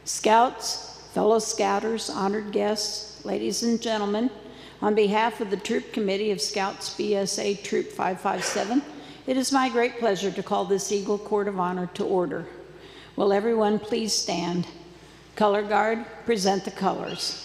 Scouts, fellow Scouters, honored guests, ladies and gentlemen, on behalf of the Troop Committee of Scouts BSA Troop 557, it is my great pleasure to call this Eagle Court of Honor to order. Will everyone please stand? Color Guard, present the colors.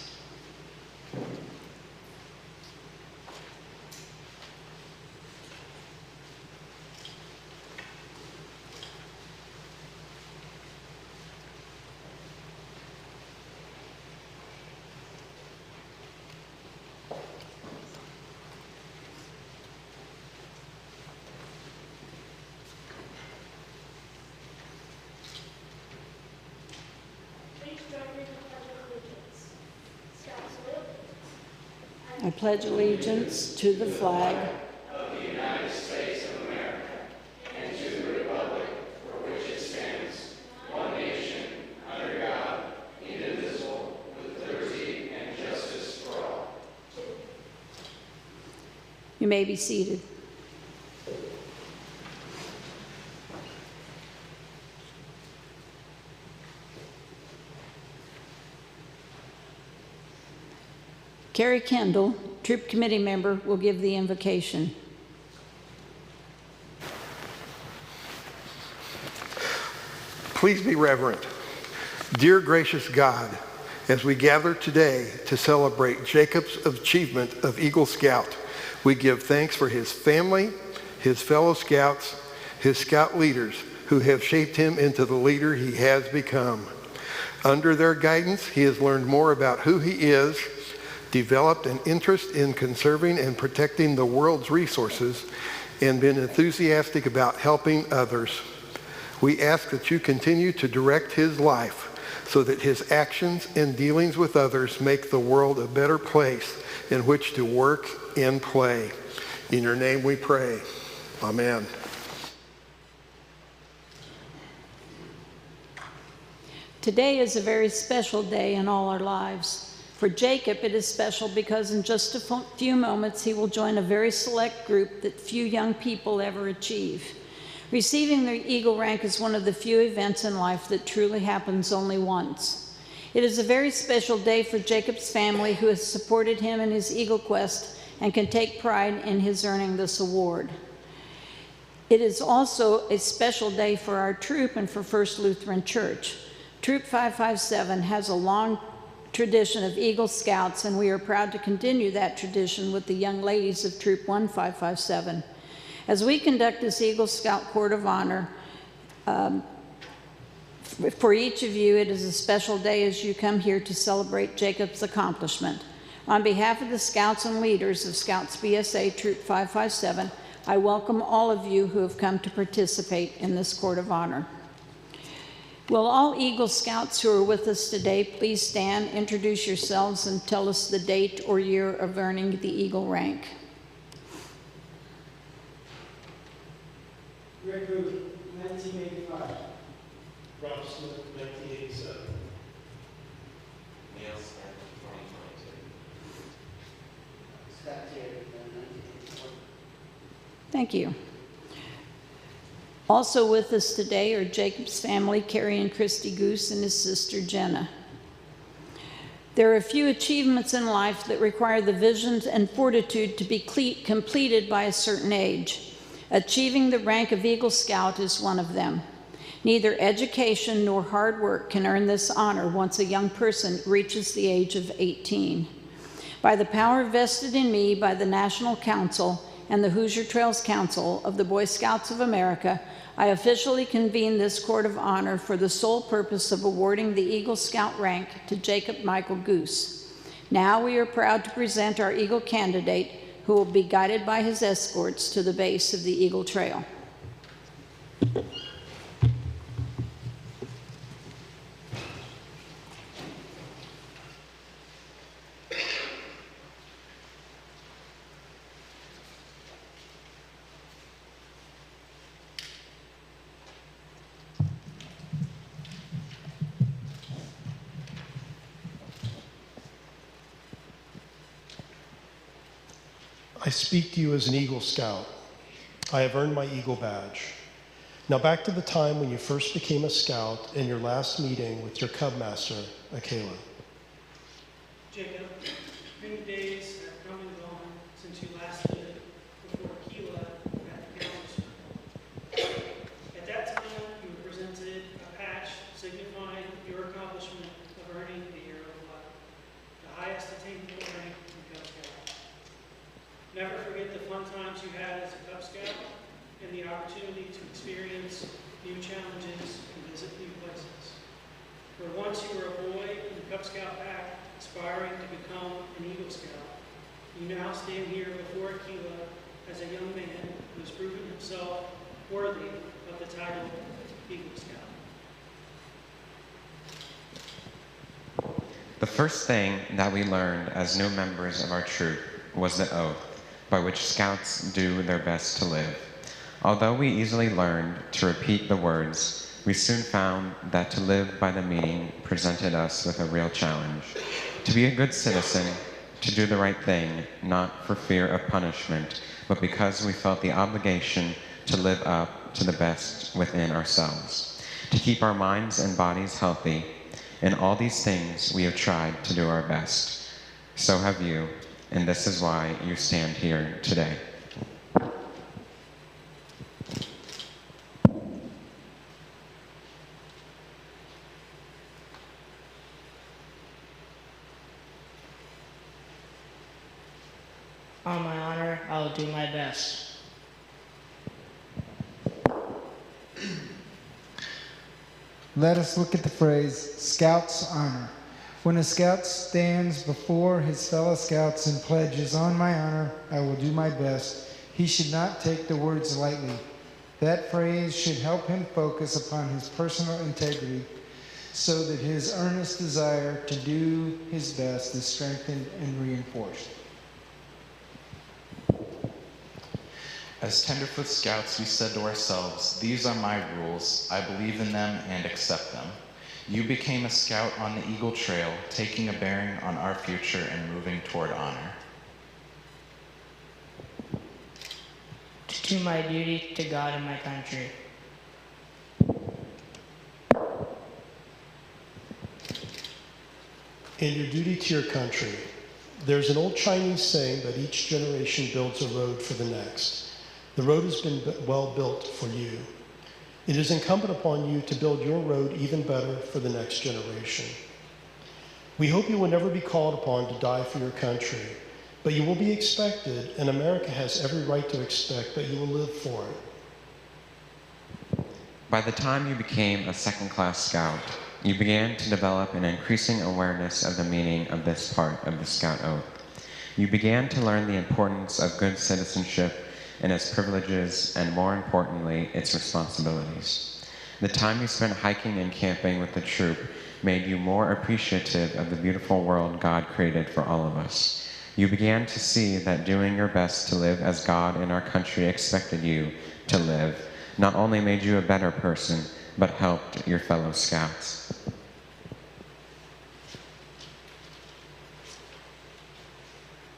I pledge allegiance to the flag of the United States of America and to the republic for which it stands, one nation, under God, indivisible, with liberty and justice for all. You may be seated. Carrie Kendall, Troop Committee member, will give the invocation. Please be reverent. Dear gracious God, as we gather today to celebrate Jacob's achievement of Eagle Scout, we give thanks for his family, his fellow Scouts, his Scout leaders who have shaped him into the leader he has become. Under their guidance, he has learned more about who he is, developed an interest in conserving and protecting the world's resources, and been enthusiastic about helping others. We ask that you continue to direct his life so that his actions and dealings with others make the world a better place in which to work and play. In your name we pray. Amen. Today is a very special day in all our lives. For Jacob, it is special because in just a few moments, he will join a very select group that few young people ever achieve. Receiving the Eagle rank is one of the few events in life that truly happens only once. It is a very special day for Jacob's family, who has supported him in his Eagle quest and can take pride in his earning this award. It is also a special day for our troop and for First Lutheran Church. Troop 557 has a long tradition of Eagle Scouts, and we are proud to continue that tradition with the young ladies of Troop 1557. As we conduct this Eagle Scout Court of Honor, for each of you, it is a special day as you come here to celebrate Jacob's accomplishment. On behalf of the Scouts and leaders of Scouts BSA Troop 557, I welcome all of you who have come to participate in this Court of Honor. Will all Eagle Scouts who are with us today please stand, introduce yourselves, and tell us the date or year of earning the Eagle rank. Greg Booth, 1985. Rob Smith, 1987. Neil Smith, 2022. Scott Terry, 1984. Thank you. Also with us today are Jacob's family, Carrie and Christy Guse, and his sister, Jenna. There are a few achievements in life that require the vision and fortitude to be completed by a certain age. Achieving the rank of Eagle Scout is one of them. Neither education nor hard work can earn this honor once a young person reaches the age of 18. By the power vested in me by the National Council and the Hoosier Trails Council of the Boy Scouts of America, I officially convene this Court of Honor for the sole purpose of awarding the Eagle Scout rank to Jacob Michael Guse. Now we are proud to present our Eagle candidate, who will be guided by his escorts to the base of the Eagle Trail. I speak to you as an Eagle Scout. I have earned my Eagle badge. Now back to the time when you first became a scout and your last meeting with your cub master, Akela. Jacob, many days have come and gone since you last stood before Aquila at the council. At that time, you presented a patch signifying your accomplishment of earning the Hero of Life, the highest attainable rank in Cub Scout. Never forget the fun times you had as a Cub Scout and the opportunity to experience new challenges and visit new places. Where once you were a boy in the Cub Scout pack, aspiring to become an Eagle Scout, you now stand here before Aquila as a young man who has proven himself worthy of the title Eagle Scout. The first thing that we learned as new members of our troop was the oath by which scouts do their best to live. Although we easily learned to repeat the words, we soon found that to live by the meaning presented us with a real challenge. To be a good citizen, to do the right thing, not for fear of punishment, but because we felt the obligation to live up to the best within ourselves, to keep our minds and bodies healthy. In all these things, we have tried to do our best. So have you, and this is why you stand here today. On my honor, I will do my best. Let us look at the phrase, Scout's honor. When a scout stands before his fellow scouts and pledges, on my honor, I will do my best, he should not take the words lightly. That phrase should help him focus upon his personal integrity so that his earnest desire to do his best is strengthened and reinforced. As Tenderfoot Scouts, we said to ourselves, these are my rules. I believe in them and accept them. You became a scout on the Eagle Trail, taking a bearing on our future and moving toward honor. To do my duty to God and my country. And your duty to your country. There's an old Chinese saying that each generation builds a road for the next. The road has been well built for you. It is incumbent upon you to build your road even better for the next generation. We hope you will never be called upon to die for your country, but you will be expected, and America has every right to expect that you will live for it. By the time you became a second-class scout, you began to develop an increasing awareness of the meaning of this part of the Scout Oath. You began to learn the importance of good citizenship and its privileges, and more importantly, its responsibilities. The time you spent hiking and camping with the troop made you more appreciative of the beautiful world God created for all of us. You began to see that doing your best to live as God and our country expected you to live not only made you a better person, but helped your fellow scouts.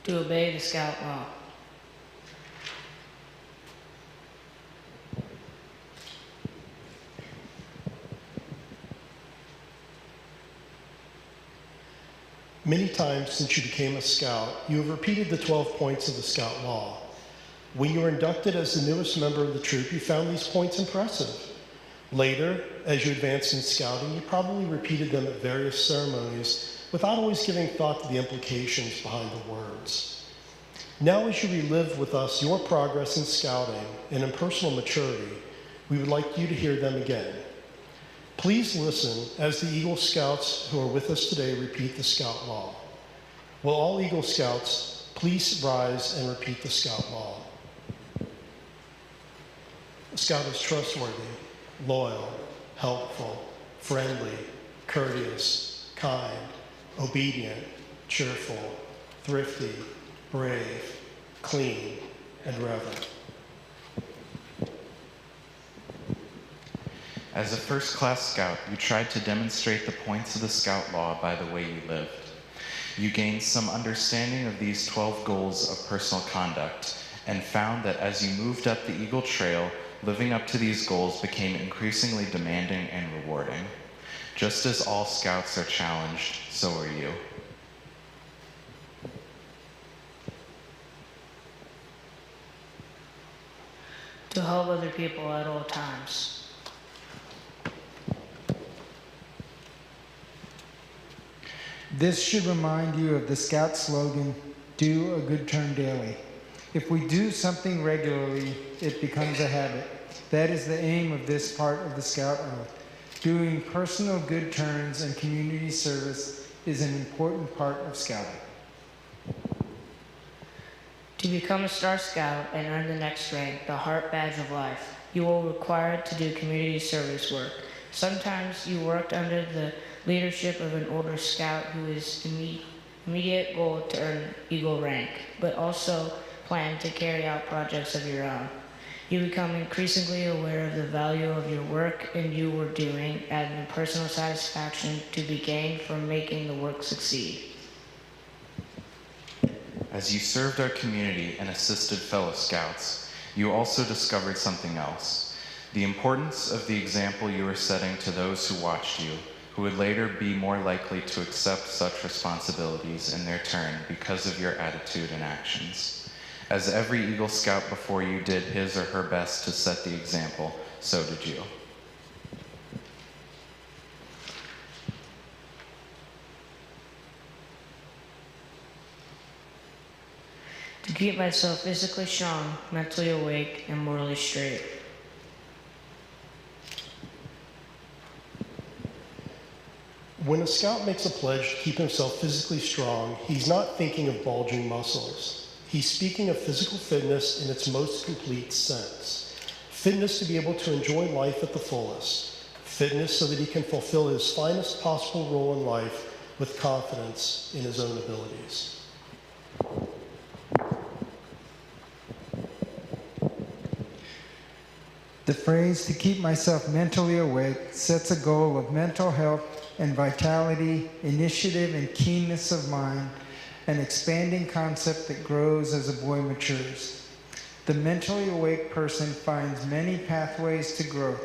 To obey the Scout law. Many times since you became a scout, you have repeated the 12 points of the Scout Law. When you were inducted as the newest member of the troop, you found these points impressive. Later, as you advanced in scouting, you probably repeated them at various ceremonies without always giving thought to the implications behind the words. Now, as you relive with us your progress in scouting and in personal maturity, we would like you to hear them again. Please listen as the Eagle Scouts who are with us today repeat the Scout Law. Will all Eagle Scouts please rise and repeat the Scout Law? A scout is trustworthy, loyal, helpful, friendly, courteous, kind, obedient, cheerful, thrifty, brave, clean, and reverent. As a first-class scout, you tried to demonstrate the points of the Scout Law by the way you lived. You gained some understanding of these 12 goals of personal conduct and found that as you moved up the Eagle Trail, living up to these goals became increasingly demanding and rewarding. Just as all scouts are challenged, so are you. To help other people at all times. This should remind you of the Scout slogan, "Do a good turn daily." If we do something regularly, it becomes a habit. That is the aim of this part of the Scout Oath. Doing personal good turns and community service is an important part of Scouting. To become a Star Scout and earn the next rank, the Heart Badge of Life, you will be required to do community service work. Sometimes you worked under the leadership of an older Scout who is immediate goal to earn Eagle rank, but also plan to carry out projects of your own. You become increasingly aware of the value of your work and you were doing, and the personal satisfaction to be gained from making the work succeed. As you served our community and assisted fellow Scouts, you also discovered something else: the importance of the example you were setting to those who watched you, who would later be more likely to accept such responsibilities in their turn because of your attitude and actions. As every Eagle Scout before you did his or her best to set the example, so did you. To keep myself physically strong, mentally awake, and morally straight. When a Scout makes a pledge to keep himself physically strong, he's not thinking of bulging muscles. He's speaking of physical fitness in its most complete sense. Fitness to be able to enjoy life at the fullest. Fitness so that he can fulfill his finest possible role in life with confidence in his own abilities. The phrase "to keep myself mentally awake" sets a goal of mental health and vitality, initiative and keenness of mind, an expanding concept that grows as a boy matures. The mentally awake person finds many pathways to growth.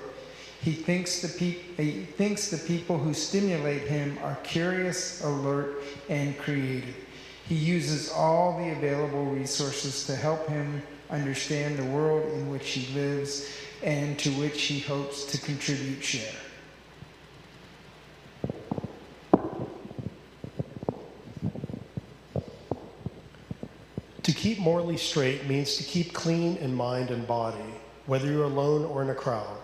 He thinks the people who stimulate him are curious, alert, and creative. He uses all the available resources to help him understand the world in which he lives and to which he hopes to contribute share. To keep morally straight means to keep clean in mind and body, whether you're alone or in a crowd.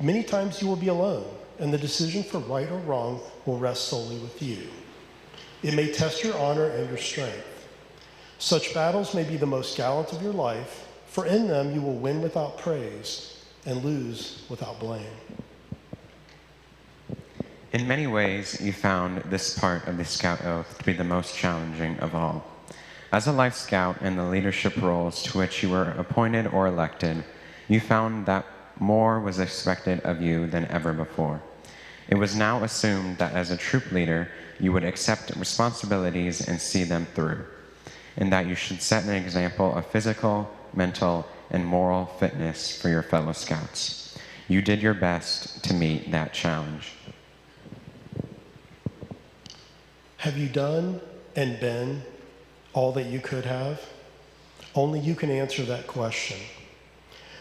Many times you will be alone, and the decision for right or wrong will rest solely with you. It may test your honor and your strength. Such battles may be the most gallant of your life, for in them you will win without praise and lose without blame. In many ways, you found this part of the Scout Oath to be the most challenging of all. As a Life Scout in the leadership roles to which you were appointed or elected, you found that more was expected of you than ever before. It was now assumed that as a troop leader, you would accept responsibilities and see them through, and that you should set an example of physical, mental, and moral fitness for your fellow Scouts. You did your best to meet that challenge. Have you done and been all that you could have? Only you can answer that question.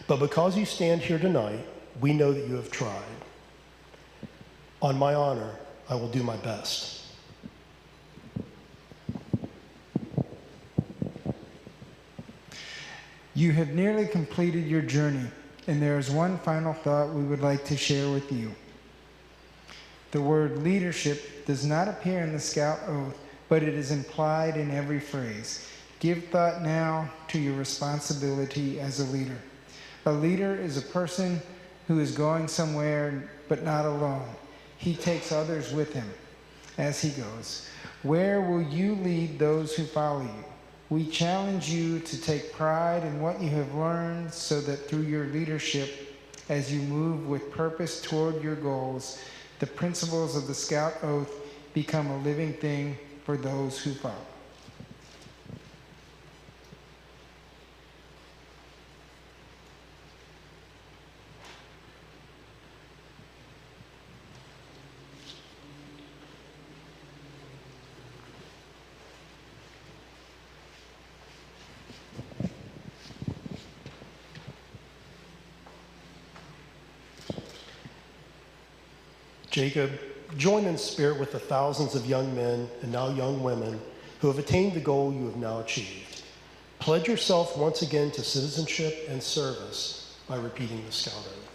But because you stand here tonight, we know that you have tried. On my honor, I will do my best. You have nearly completed your journey, and there is one final thought we would like to share with you. The word leadership does not appear in the Scout Oath, but it is implied in every phrase. Give thought now to your responsibility as a leader. A leader is a person who is going somewhere but not alone. He takes others with him as he goes. Where will you lead those who follow you? We challenge you to take pride in what you have learned so that through your leadership, as you move with purpose toward your goals, the principles of the Scout Oath become a living thing for those who follow. Jacob, join in spirit with the thousands of young men and now young women who have attained the goal you have now achieved. Pledge yourself once again to citizenship and service by repeating the Scout Oath.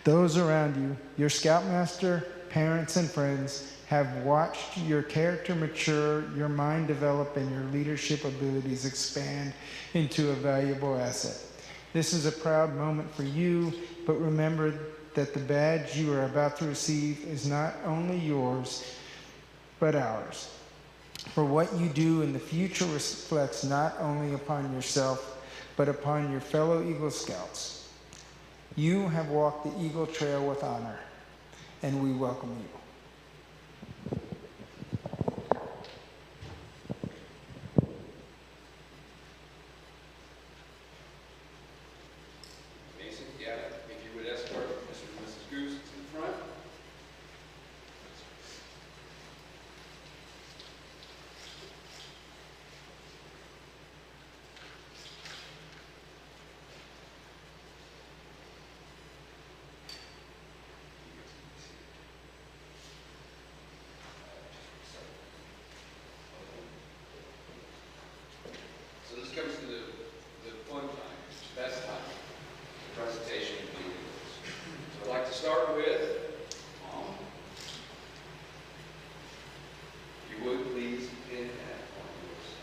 Those around you, your Scoutmaster, parents, and friends, have watched your character mature, your mind develop, and your leadership abilities expand into a valuable asset. This is a proud moment for you, but remember that the badge you are about to receive is not only yours, but ours. For what you do in the future reflects not only upon yourself, but upon your fellow Eagle Scouts. You have walked the Eagle Trail with honor, and we welcome you. Mason, yeah, if you would escort Mr. and Mrs. Guse to the front. So this comes to the fun time, best time, the presentation of the Eagles. So I'd like to start with, if you would please pin that on your side.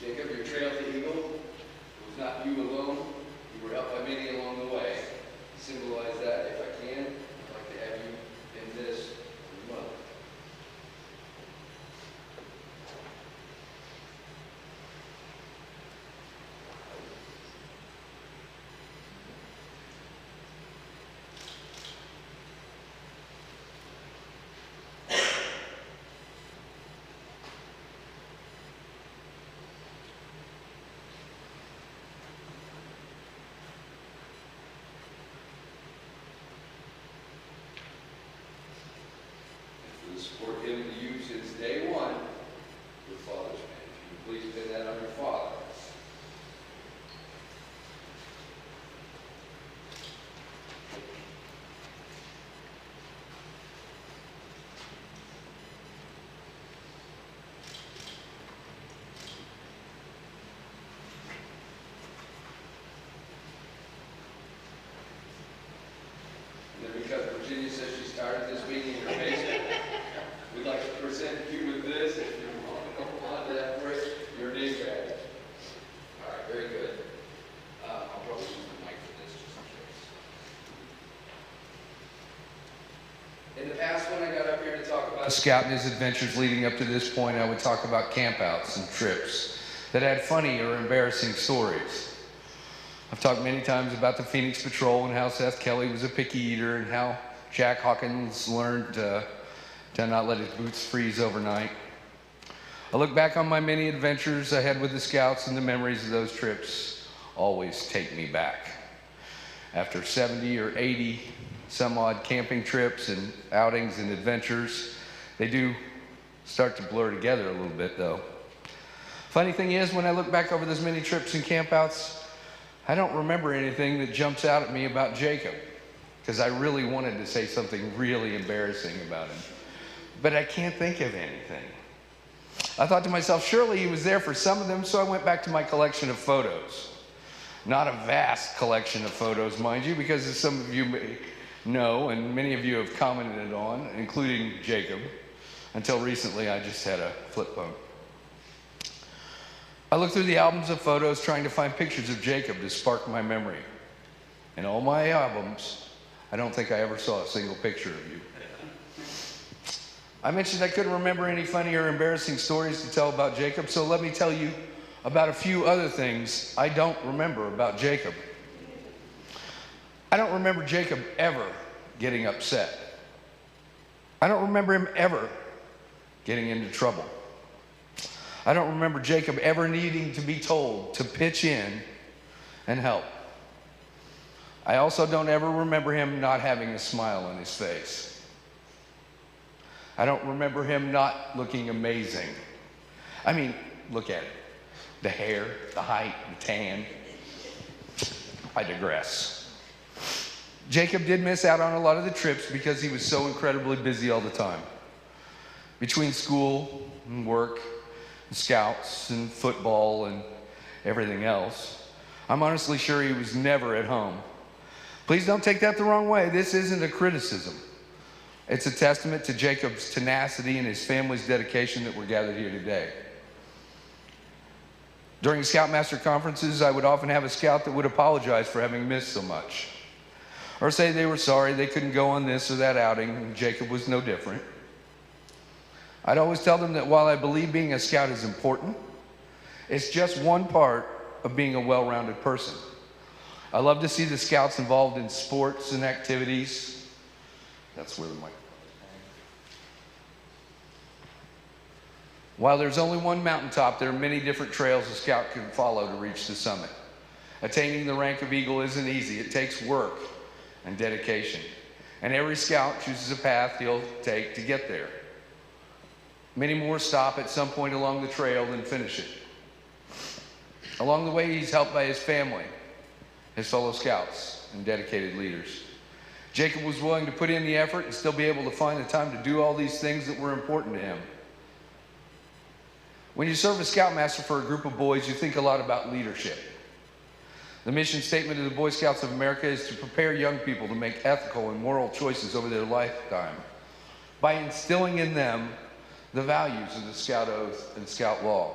Jacob, your trail to Eagle was not you alone. You were helped by many along the way. To symbolize that, if I can, I'd like to have you in this as well. For the support given to you since day one with Father's Man. If you would please pin that on your father. And then because Virginia says she started this meeting in her basement, we'd like to present you with this, if you want to go on to that for us, your name badge. All right, very good. I'll probably use the mic for this just in case. In the past, when I got up here to talk about Scout and his adventures leading up to this point, I would talk about campouts and trips that had funny or embarrassing stories. I've talked many times about the Phoenix Patrol and how Seth Kelly was a picky eater and how Jack Hawkins learned to not let his boots freeze overnight. I look back on my many adventures I had with the Scouts, and the memories of those trips always take me back. After 70 or 80 some odd camping trips and outings and adventures, they do start to blur together a little bit though. Funny thing is, when I look back over those many trips and campouts, I don't remember anything that jumps out at me about Jacob. because I really wanted to say something really embarrassing about him. But I can't think of anything. I thought to myself, surely he was there for some of them, so I went back to my collection of photos. Not a vast collection of photos, mind you, because as some of you may know, and many of you have commented on, including Jacob, until recently I just had a flip phone. I looked through the albums of photos trying to find pictures of Jacob to spark my memory. In all my albums, I don't think I ever saw a single picture of you. I mentioned I couldn't remember any funny or embarrassing stories to tell about Jacob, so let me tell you about a few other things I don't remember about Jacob. I don't remember Jacob ever getting upset. I don't remember him ever getting into trouble. I don't remember Jacob ever needing to be told to pitch in and help. I also don't ever remember him not having a smile on his face. I don't remember him not looking amazing. I mean, look at it. The hair, the height, the tan. I digress. Jacob did miss out on a lot of the trips because he was so incredibly busy all the time. Between school and work, and scouts and football and everything else, I'm honestly sure he was never at home. Please don't take that the wrong way. This isn't a criticism. It's a testament to Jacob's tenacity and his family's dedication that we're gathered here today. During Scoutmaster conferences, I would often have a scout that would apologize for having missed so much, or say they were sorry they couldn't go on this or that outing, and Jacob was no different. I'd always tell them that while I believe being a scout is important, it's just one part of being a well-rounded person. I love to see the scouts involved in sports and activities. That's where the microphone is. While there's only one mountaintop, there are many different trails a scout can follow to reach the summit. Attaining the rank of Eagle isn't easy. It takes work and dedication. And every scout chooses a path he'll take to get there. Many more stop at some point along the trail than finish it. Along the way, he's helped by his family, his fellow scouts, and dedicated leaders. Jacob was willing to put in the effort and still be able to find the time to do all these things that were important to him. When you serve as Scoutmaster for a group of boys, you think a lot about leadership. The mission statement of the Boy Scouts of America is to prepare young people to make ethical and moral choices over their lifetime by instilling in them the values of the Scout Oath and Scout Law.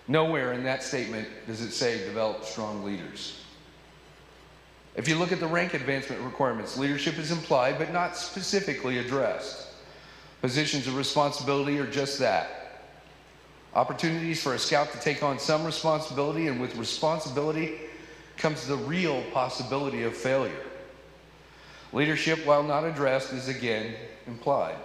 Nowhere in that statement does it say develop strong leaders. If you look at the rank advancement requirements, leadership is implied but not specifically addressed. Positions of responsibility are just that. Opportunities for a scout to take on some responsibility, and with responsibility comes the real possibility of failure. Leadership, while not addressed, is again implied.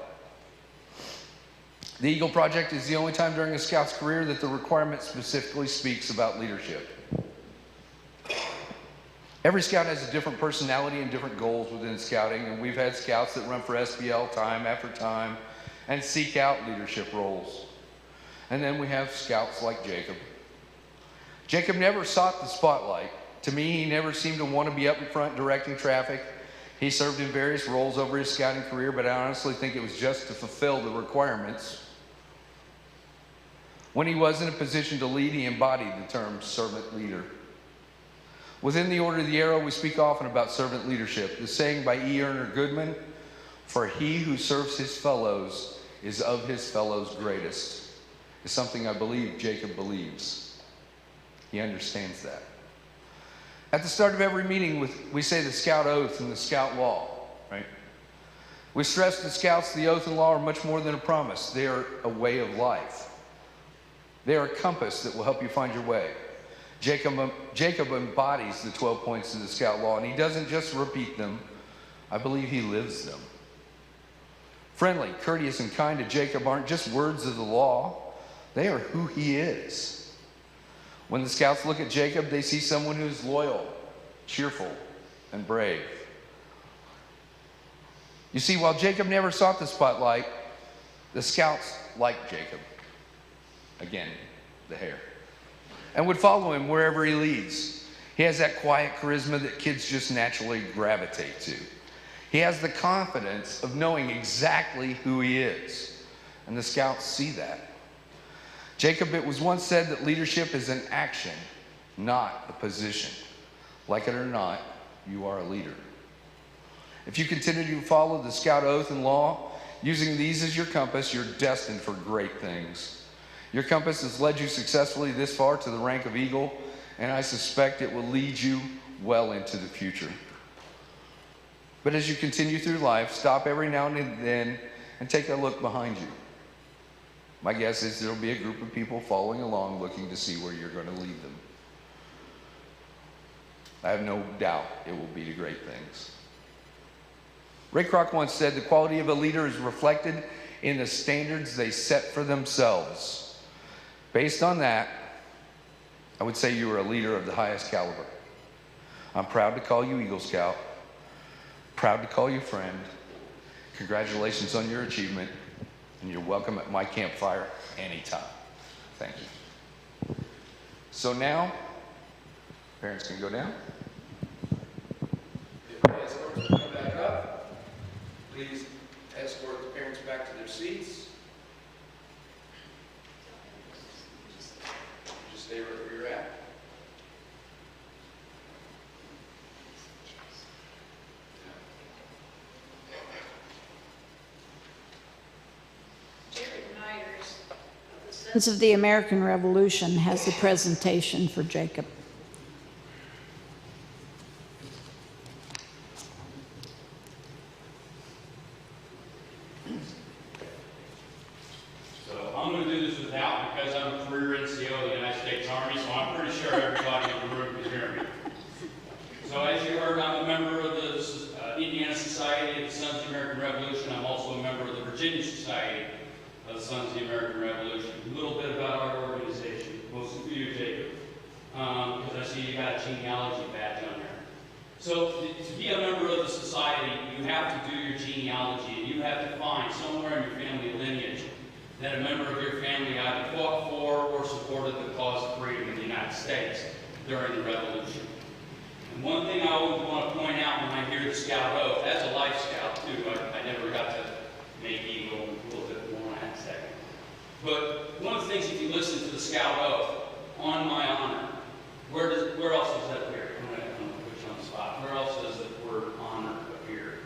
The Eagle Project is the only time during a scout's career that the requirement specifically speaks about leadership. Every scout has a different personality and different goals within scouting, and we've had scouts that run for SPL time after time and seek out leadership roles. And then we have scouts like Jacob. Jacob never sought the spotlight. To me, he never seemed to want to be up in front directing traffic. He served in various roles over his scouting career, but I honestly think it was just to fulfill the requirements. When he was in a position to lead, he embodied the term servant leader. Within the Order of the Arrow, we speak often about servant leadership. The saying by E. Erner Goodman, "For he who serves his fellows is of his fellows greatest," is something I believe Jacob believes. He understands that. At the start of every meeting, we say the Scout Oath and the Scout Law, right? We stress to Scouts the oath and law are much more than a promise. They are a way of life. They are a compass that will help you find your way. Jacob embodies the 12 points of the Scout Law, and he doesn't just repeat them. I believe he lives them. Friendly, courteous, and kind to Jacob aren't just words of the law. They are who he is. When the Scouts look at Jacob, they see someone who is loyal, cheerful, and brave. You see, while Jacob never sought the spotlight, the Scouts liked Jacob. Again, the hair. And would follow him wherever he leads. He has that quiet charisma that kids just naturally gravitate to. He has the confidence of knowing exactly who he is. And the scouts see that. Jacob, it was once said that leadership is an action, not a position. Like it or not, you are a leader. If you continue to follow the scout oath and law, using these as your compass, you're destined for great things. Your compass has led you successfully this far to the rank of eagle, and I suspect it will lead you well into the future. But as you continue through life, stop every now and then and take a look behind you. My guess is there will be a group of people following along looking to see where you're going to lead them. I have no doubt it will be to great things. Ray Kroc once said, the quality of a leader is reflected in the standards they set for themselves. Based on that, I would say you are a leader of the highest caliber. I'm proud to call you Eagle Scout, proud to call you friend. Congratulations on your achievement, and you're welcome at my campfire anytime. Thank you. So now, parents can go down. If escorts can come back up, please escort the parents back to their seats. Just stay right where you're at. Sons of the American Revolution has a presentation for Jacob. So I'm going to do this without, because I'm a career NCO of the United States Army, so I'm pretty sure everybody in the room can hear me. So as you heard, I'm a member of the Indiana Society of the Sons of the American Revolution. I'm also a member of the Virginia Society of the Sons of the American Revolution. A little bit about our organization, mostly for you, Jacob, because I see you got a genealogy badge on there. So to be a member of the society, you have to do your genealogy, and you have to find somewhere in your family lineage that a member of your family either fought for or supported the cause of freedom in the United States during the Revolution. And one thing I always want to point out when I hear the Scout Oath, as a Life Scout too, I never got to make Eagle a little bit more in that second. But one of the things, if you listen to the Scout Oath, on my honor, where else does that appear? I'm going to put you on the spot. Where else does the word honor appear?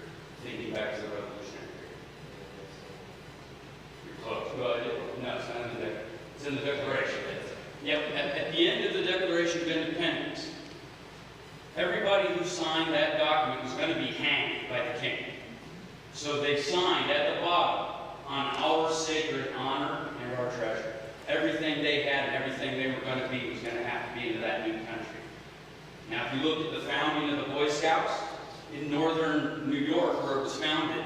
Thinking back to the Revolutionary period. You're close. Well, no, it's not in the Declaration. It's in the Declaration. Yep, at the end of the Declaration of Independence, everybody who signed that document was going to be hanged by the king. So they signed at the bottom, on our sacred honor and our treasure. Everything they had and everything they were going to be was going to have to be into that new country. Now, if you look at the founding of the Boy Scouts in northern New York, where it was founded,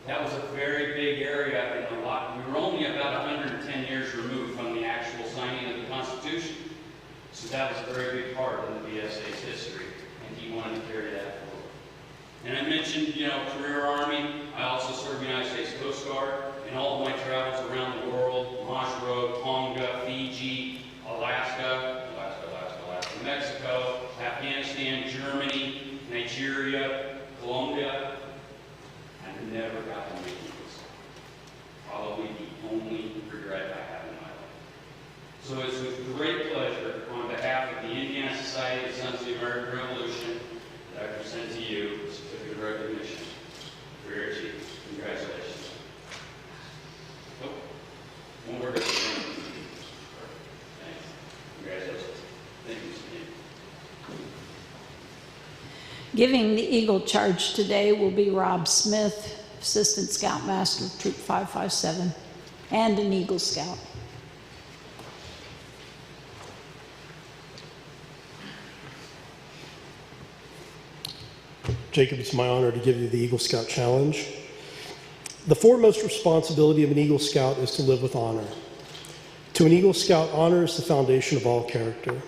that was a very big area, and we were only about 110 years removed from the actual signing of the Constitution. So that was a very big part of the BSA's history, and he wanted to carry that forward. And I mentioned, career Army. I also served the United States Coast Guard in all of my travels around the world: Majuro, Tonga, Fiji, Alaska, Mexico, Afghanistan, Germany, Nigeria, Colombia. I never got to make this. Probably the only regret I have in my life. So it's with great pleasure, on behalf of the Indiana Society of the Sons of the American Revolution, that I present to you a certificate of recognition for your achievement. Congratulations. Oh, one word. Thanks. Congratulations. Thank you, Steve. Giving the Eagle charge today will be Rob Smith, Assistant Scoutmaster of Troop 557, and an Eagle Scout. Jacob, it's my honor to give you the Eagle Scout Challenge. The foremost responsibility of an Eagle Scout is to live with honor. To an Eagle Scout, honor is the foundation of all character.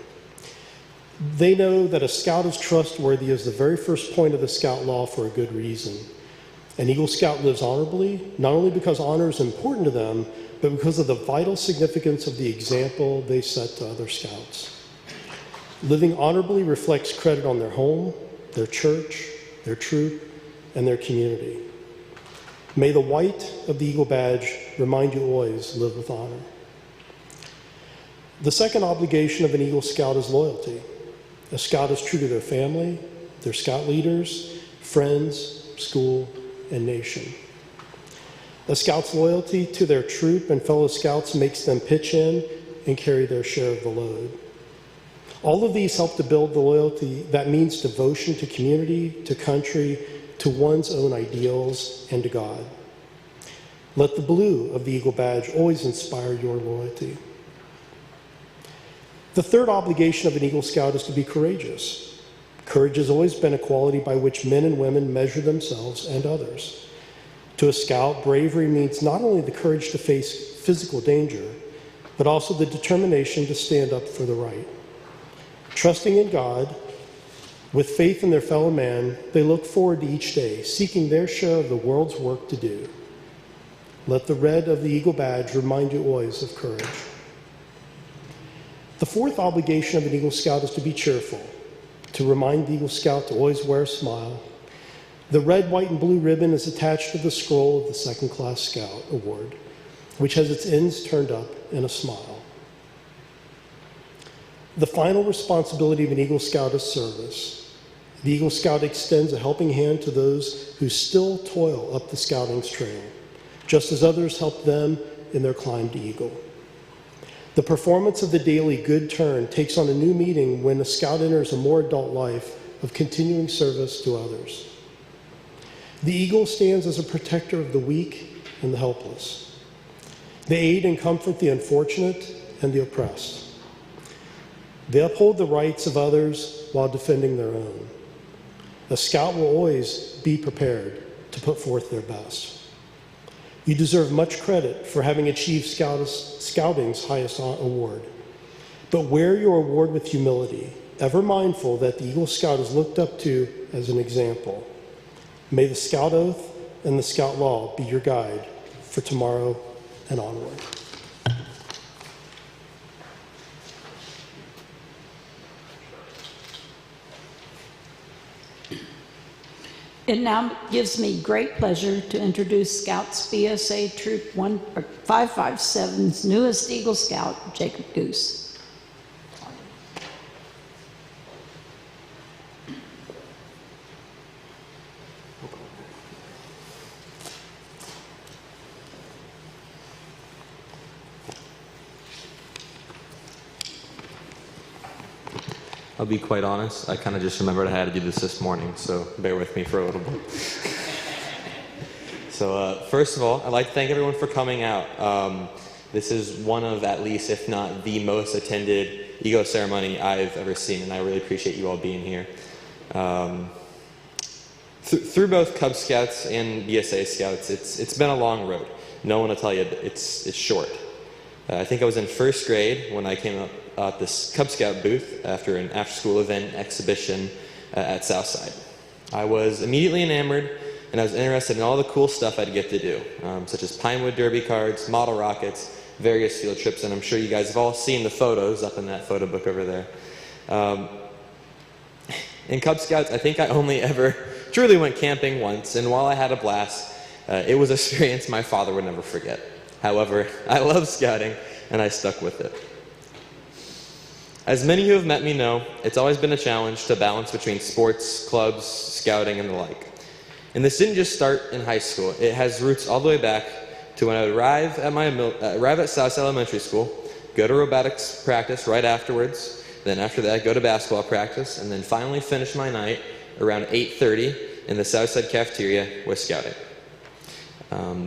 They know that a Scout is trustworthy as the very first point of the Scout law for a good reason. An Eagle Scout lives honorably, not only because honor is important to them, but because of the vital significance of the example they set to other Scouts. Living honorably reflects credit on their home, their church, their troop, and their community. May the white of the Eagle Badge remind you always live with honor. The second obligation of an Eagle Scout is loyalty. A Scout is true to their family, their Scout leaders, friends, school, and nation. A Scout's loyalty to their troop and fellow Scouts makes them pitch in and carry their share of the load. All of these help to build the loyalty that means devotion to community, to country, to one's own ideals, and to God. Let the blue of the Eagle Badge always inspire your loyalty. The third obligation of an Eagle Scout is to be courageous. Courage has always been a quality by which men and women measure themselves and others. To a Scout, bravery means not only the courage to face physical danger, but also the determination to stand up for the right. Trusting in God, with faith in their fellow man, they look forward to each day, seeking their share of the world's work to do. Let the red of the Eagle Badge remind you always of courage. The fourth obligation of an Eagle Scout is to be cheerful, to remind the Eagle Scout to always wear a smile. The red, white, and blue ribbon is attached to the scroll of the Second Class Scout Award, which has its ends turned up in a smile. The final responsibility of an Eagle Scout is service. The Eagle Scout extends a helping hand to those who still toil up the scouting's trail, just as others help them in their climb to Eagle. The performance of the daily good turn takes on a new meaning when a Scout enters a more adult life of continuing service to others. The Eagle stands as a protector of the weak and the helpless. They aid and comfort the unfortunate and the oppressed. They uphold the rights of others while defending their own. A Scout will always be prepared to put forth their best. You deserve much credit for having achieved Scouting's highest award. But wear your award with humility, ever mindful that the Eagle Scout is looked up to as an example. May the Scout Oath and the Scout Law be your guide for tomorrow and onward. It now gives me great pleasure to introduce Scouts BSA Troop 557's newest Eagle Scout, Jacob Guse. I'll be quite honest, I kind of just remembered I had to do this morning, so bear with me for a little bit. So first of all, I'd like to thank everyone for coming out. This is one of, at least, if not the most attended Eagle ceremony I've ever seen, and I really appreciate you all being here. Through both Cub Scouts and BSA Scouts, it's been a long road. No one will tell you it's short. I think I was in first grade when I came up at this Cub Scout booth after an after-school event exhibition at Southside. I was immediately enamored, and I was interested in all the cool stuff I'd get to do, such as Pinewood Derby cards, model rockets, various field trips, and I'm sure you guys have all seen the photos up in that photo book over there. In Cub Scouts, I think I only ever truly went camping once, and while I had a blast, it was an experience my father would never forget. However, I love scouting, and I stuck with it. As many who have met me know, it's always been a challenge to balance between sports, clubs, scouting, and the like. And this didn't just start in high school. It has roots all the way back to when I would arrive at Southside Elementary School, go to robotics practice right afterwards, then after that go to basketball practice, and then finally finish my night around 8:30 in the Southside cafeteria with scouting.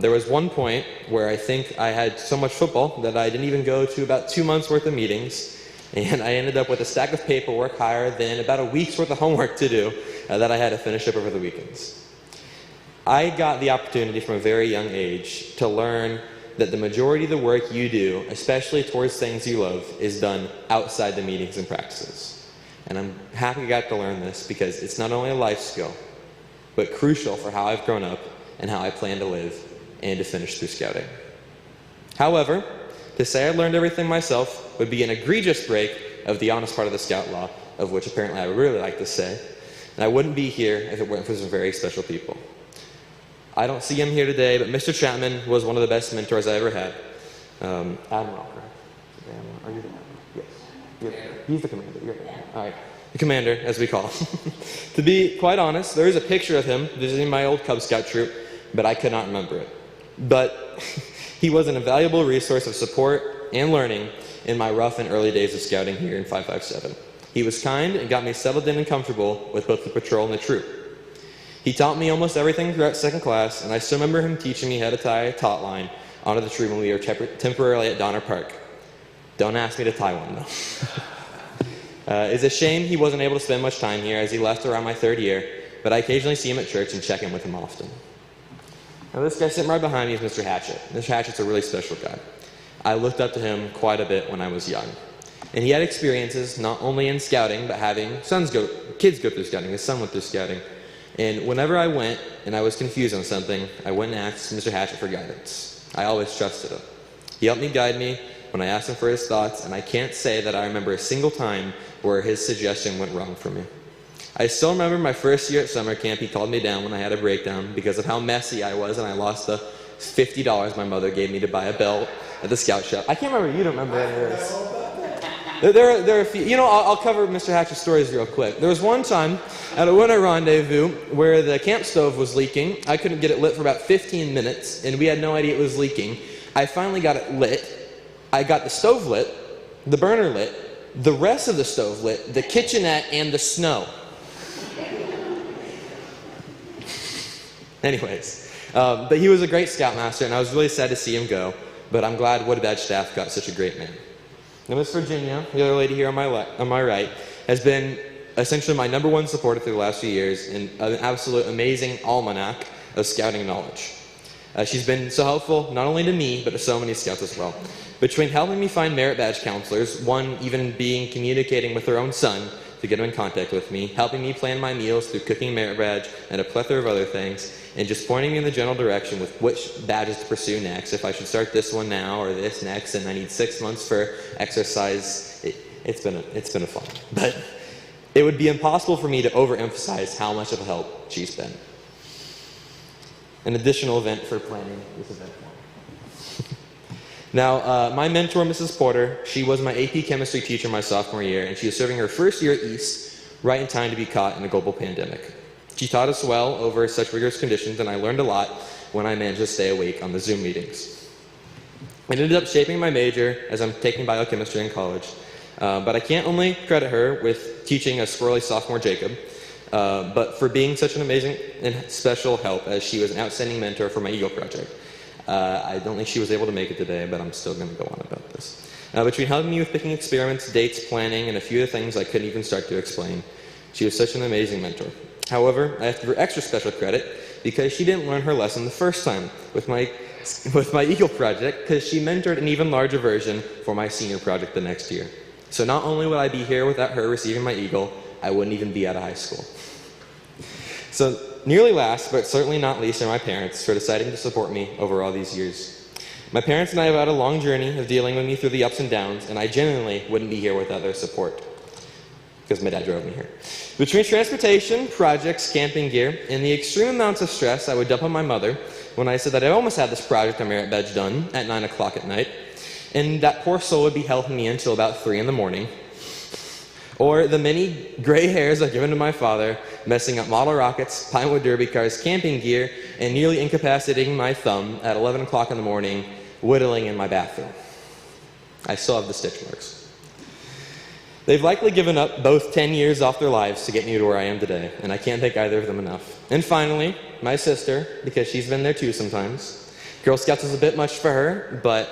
There was one point where I think I had so much football that I didn't even go to about 2 months worth of meetings, and I ended up with a stack of paperwork higher than about a week's worth of homework to do that I had to finish up over the weekends. I got the opportunity from a very young age to learn that the majority of the work you do, especially towards things you love, is done outside the meetings and practices. And I'm happy I got to learn this because it's not only a life skill, but crucial for how I've grown up and how I plan to live and to finish through scouting. However, to say I learned everything myself would be an egregious break of the honest part of the Scout Law, of which apparently I would really like to say, and I wouldn't be here if it weren't for some very special people. I don't see him here today, but Mr. Chapman was one of the best mentors I ever had. Admiral, correct? Are you the admiral? Yes. He's the commander. You're the admiral. All right. The commander, as we call him. To be quite honest, there is a picture of him visiting my old Cub Scout troop, but I could not remember it. But he was an invaluable resource of support and learning in my rough and early days of scouting here in 557. He was kind and got me settled in and comfortable with both the patrol and the troop. He taught me almost everything throughout second class, and I still remember him teaching me how to tie a taut line onto the tree when we were temporarily at Donner Park. Don't ask me to tie one, though. It's a shame he wasn't able to spend much time here, as he left around my third year, but I occasionally see him at church and check in with him often. Now, this guy sitting right behind me is Mr. Hatchett. Mr. Hatchett's a really special guy. I looked up to him quite a bit when I was young. And he had experiences not only in scouting, but having kids go through scouting. His son went through scouting. And whenever I went and I was confused on something, I went and asked Mr. Hatchett for guidance. I always trusted him. He helped me guide me when I asked him for his thoughts, and I can't say that I remember a single time where his suggestion went wrong for me. I still remember my first year at summer camp. He called me down when I had a breakdown because of how messy I was, and I lost the $50 my mother gave me to buy a belt at the scout shop. I can't remember. You don't remember any of this. There are a few. I'll cover Mr. Hatchett's stories real quick. There was one time at a winter rendezvous where the camp stove was leaking. I couldn't get it lit for about 15 minutes, and we had no idea it was leaking. I finally got it lit. I got the stove lit, the burner lit, the rest of the stove lit, the kitchenette, and the snow. Anyways, but he was a great scoutmaster, and I was really sad to see him go, but I'm glad Wood Badge staff got such a great man. Now, Miss Virginia, the other lady here on my right, has been essentially my number one supporter through the last few years and an absolute amazing almanac of scouting knowledge. She's been so helpful not only to me, but to so many scouts as well. Between helping me find merit badge counselors, one even communicating with her own son to get him in contact with me, helping me plan my meals through cooking merit badge and a plethora of other things, and just pointing me in the general direction with which badges to pursue next, if I should start this one now or this next, and I need 6 months for exercise. It's been a fun. But it would be impossible for me to overemphasize how much of a help she's been. An additional event for planning this event. Now, my mentor, Mrs. Porter, she was my AP chemistry teacher my sophomore year, and she was serving her first year at East, right in time to be caught in a global pandemic. She taught us well over such rigorous conditions, and I learned a lot when I managed to stay awake on the Zoom meetings. It ended up shaping my major as I'm taking biochemistry in college, but I can't only credit her with teaching a squirrely sophomore Jacob, but for being such an amazing and special help, as she was an outstanding mentor for my Eagle project. I don't think she was able to make it today, but I'm still going to go on about this. Between helping me with picking experiments, dates, planning, and a few of the things I couldn't even start to explain, she was such an amazing mentor. However, I have to give her extra special credit because she didn't learn her lesson the first time with my Eagle project, because she mentored an even larger version for my senior project the next year. So not only would I be here without her receiving my Eagle, I wouldn't even be out of high school. So nearly last, but certainly not least, are my parents for deciding to support me over all these years. My parents and I have had a long journey of dealing with me through the ups and downs, and I genuinely wouldn't be here without their support, because my dad drove me here. Between transportation, projects, camping gear, and the extreme amounts of stress I would dump on my mother when I said that I almost had this project on merit badge done at 9 o'clock at night, and that poor soul would be helping me until about 3 in the morning, or the many gray hairs I've given to my father, messing up model rockets, Pinewood Derby cars, camping gear, and nearly incapacitating my thumb at 11 o'clock in the morning, whittling in my bathroom. I still have the stitch marks. They've likely given up both 10 years off their lives to get me to where I am today, and I can't thank either of them enough. And finally, my sister, because she's been there too sometimes. Girl Scouts was a bit much for her, but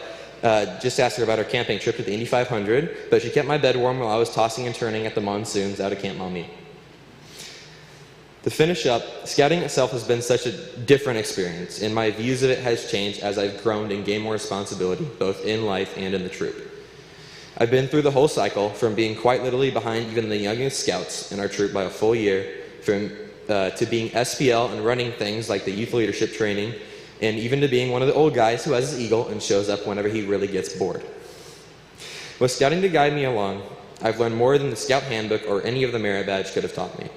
just asked her about her camping trip to the Indy 500, but she kept my bed warm while I was tossing and turning at the monsoons out of Camp Maumee. To finish up, scouting itself has been such a different experience, and my views of it has changed as I've grown and gained more responsibility, both in life and in the troop. I've been through the whole cycle, from being quite literally behind even the youngest scouts in our troop by a full year, to being SPL and running things like the youth leadership training, and even to being one of the old guys who has his Eagle and shows up whenever he really gets bored. With scouting to guide me along, I've learned more than the Scout Handbook or any of the merit badge could have taught me.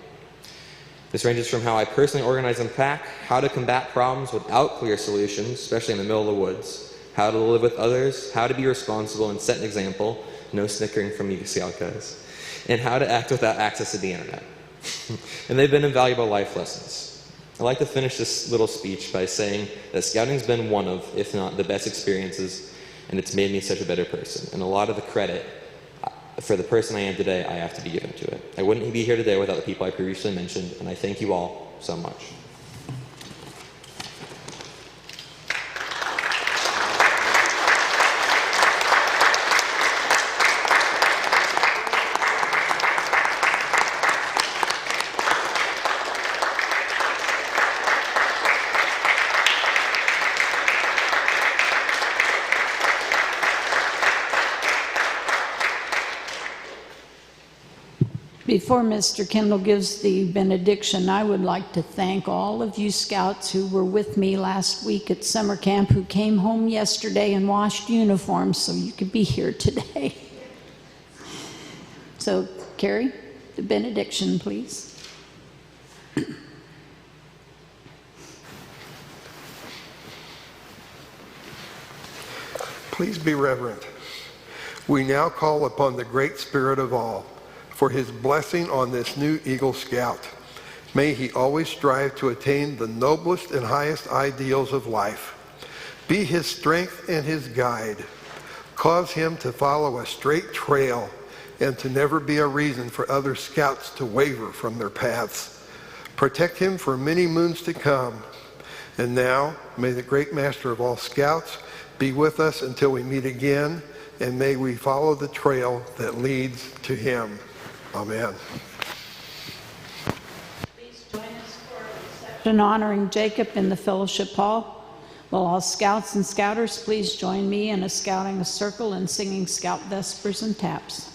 This ranges from how I personally organize and pack, how to combat problems without clear solutions, especially in the middle of the woods, how to live with others, how to be responsible and set an example, no snickering from you Scout guys, and how to act without access to the internet. And they've been invaluable life lessons. I'd like to finish this little speech by saying that scouting's been one of, if not the best experiences, and it's made me such a better person. And a lot of the credit for the person I am today, I have to be given to it. I wouldn't be here today without the people I previously mentioned, and I thank you all so much. Before Mr. Kendall gives the benediction, I would like to thank all of you Scouts who were with me last week at summer camp, who came home yesterday and washed uniforms so you could be here today. So, Carrie, the benediction, please. Please be reverent. We now call upon the Great Spirit of all for his blessing on this new Eagle Scout. May he always strive to attain the noblest and highest ideals of life. Be his strength and his guide. Cause him to follow a straight trail and to never be a reason for other Scouts to waver from their paths. Protect him for many moons to come. And now, may the great master of all Scouts be with us until we meet again, and may we follow the trail that leads to him. Amen. Please join us for a reception honoring Jacob in the fellowship hall. Will all Scouts and Scouters please join me in scouting a circle and singing Scout Vespers and Taps.